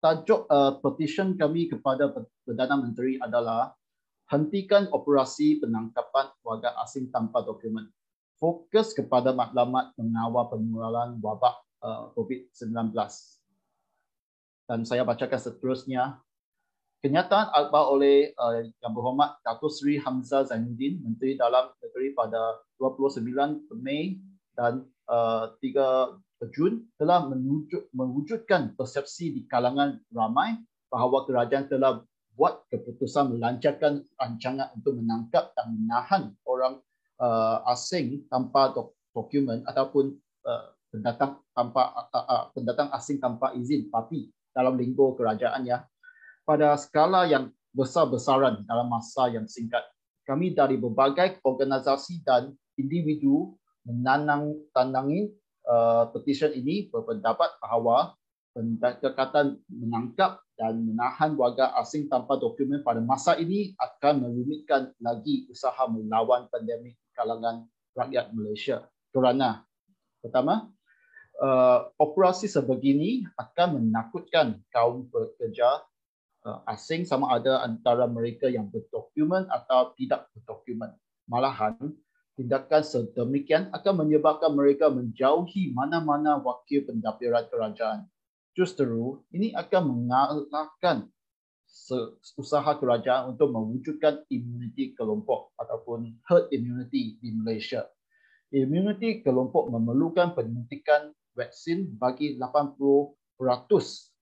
tajuk petition kami kepada Perdana Menteri adalah hentikan operasi penangkapan warga asing tanpa dokumen. Fokus kepada maklumat mengawal penularan wabak COVID-19. Dan saya bacakan seterusnya. Kenyataan akhbar oleh Yang Berhormat Datuk Seri Hamzah Zainuddin, Menteri Dalam Negeri pada 29 Mei dan 3 Jun telah mewujudkan persepsi di kalangan ramai bahawa kerajaan telah buat keputusan melancarkan rancangan untuk menangkap dan menahan orang asing tanpa dokumen ataupun pendatang asing tanpa izin parti dalam lingkup kerajaan pada skala yang besar-besaran dalam masa yang singkat. Kami dari berbagai organisasi dan individu menandangi petition ini berpendapat bahawa pendekatan menangkap dan menahan warga asing tanpa dokumen pada masa ini akan merumitkan lagi usaha melawan pandemik di kalangan rakyat Malaysia. Kerana pertama, operasi sebegini akan menakutkan kaum pekerja asing sama ada antara mereka yang berdokumen atau tidak berdokumen. Malahan, tindakan sedemikian akan menyebabkan mereka menjauhi mana-mana wakil pendapatan kerajaan. Justru, ini akan mengalahkan usaha kerajaan untuk mewujudkan imuniti kelompok ataupun herd immunity di Malaysia. Imuniti kelompok memerlukan penyuntikan vaksin bagi 80%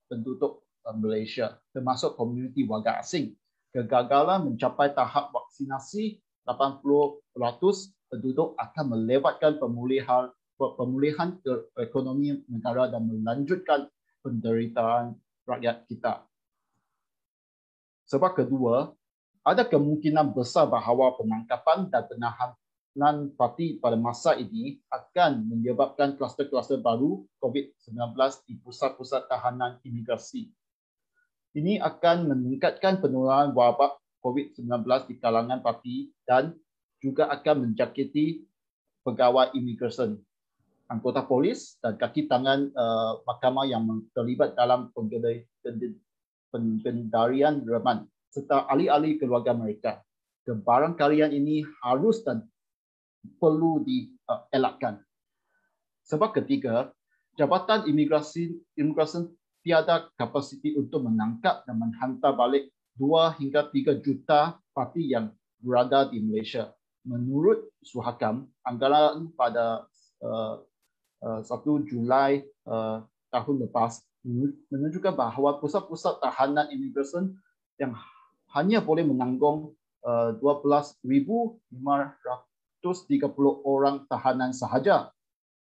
penduduk Malaysia, termasuk komuniti warga asing. Kegagalan mencapai tahap vaksinasi 80% penduduk akan melewatkan pemulihan ekonomi negara dan melanjutkan penderitaan rakyat kita. Sebab kedua, ada kemungkinan besar bahawa penangkapan dan penahanan parti pada masa ini akan menyebabkan kluster-kluster baru COVID-19 di pusat-pusat tahanan imigrasi. Ini akan meningkatkan penularan wabak COVID-19 di kalangan parti dan juga akan menjangkiti pegawai imigresen, anggota polis dan kaki tangan mahkamah yang terlibat dalam pengendalian reman serta ahli-ahli keluarga mereka. Kebarangkalian ini harus dan perlu dielakkan. Sebab ketiga, Jabatan Imigresen tiada kapasiti untuk menangkap dan menghantar balik 2 hingga 3 juta parti yang berada di Malaysia. Menurut Suhakam, anggaran pada 1 Julai tahun lepas menunjukkan bahawa pusat-pusat tahanan imigresen yang hanya boleh menanggung 12,530 orang tahanan sahaja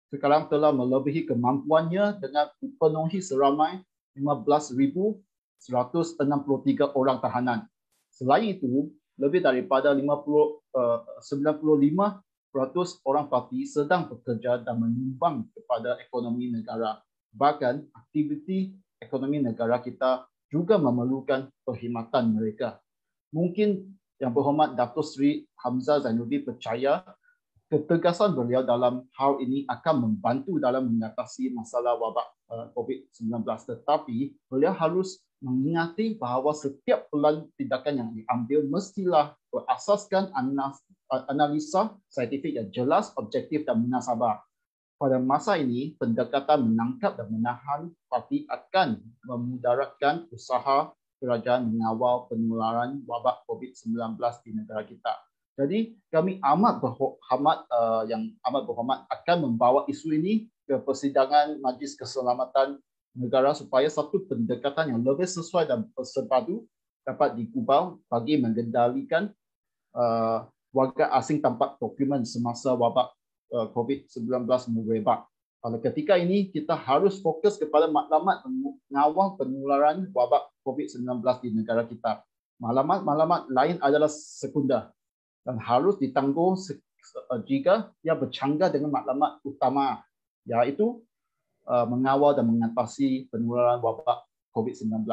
sekarang telah melebihi kemampuannya dengan memenuhi seramai 15,163 orang tahanan. Selain itu, lebih daripada 95% orang parti sedang bekerja dan menyumbang kepada ekonomi negara. Bahkan, aktiviti ekonomi negara kita juga memerlukan perkhidmatan mereka. Mungkin Yang Berhormat Datuk Seri Hamzah Zainuddin percaya ketegasan beliau dalam hal ini akan membantu dalam mengatasi masalah wabak COVID-19. Tetapi beliau harus mengingati bahawa setiap pelan tindakan yang diambil mestilah berasaskan analisa saintifik yang jelas, objektif dan munasabah. Pada masa ini, pendekatan menangkap dan menahan parti akan memudaratkan usaha kerajaan mengawal penularan wabak COVID-19 di negara kita. Jadi kami amat berhormat akan membawa isu ini ke persidangan Majlis Keselamatan Negara supaya satu pendekatan yang lebih sesuai dan bersepadu dapat digubal bagi mengendalikan warga asing tanpa dokumen semasa wabak COVID-19 merebak. Pada ketika ini kita harus fokus kepada maklumat mengawal penularan wabak COVID-19 di negara kita. Maklumat lain adalah sekunder dan harus ditanggung jika ia bercanggah dengan maklumat utama, iaitu mengawal dan mengatasi penularan wabak COVID-19.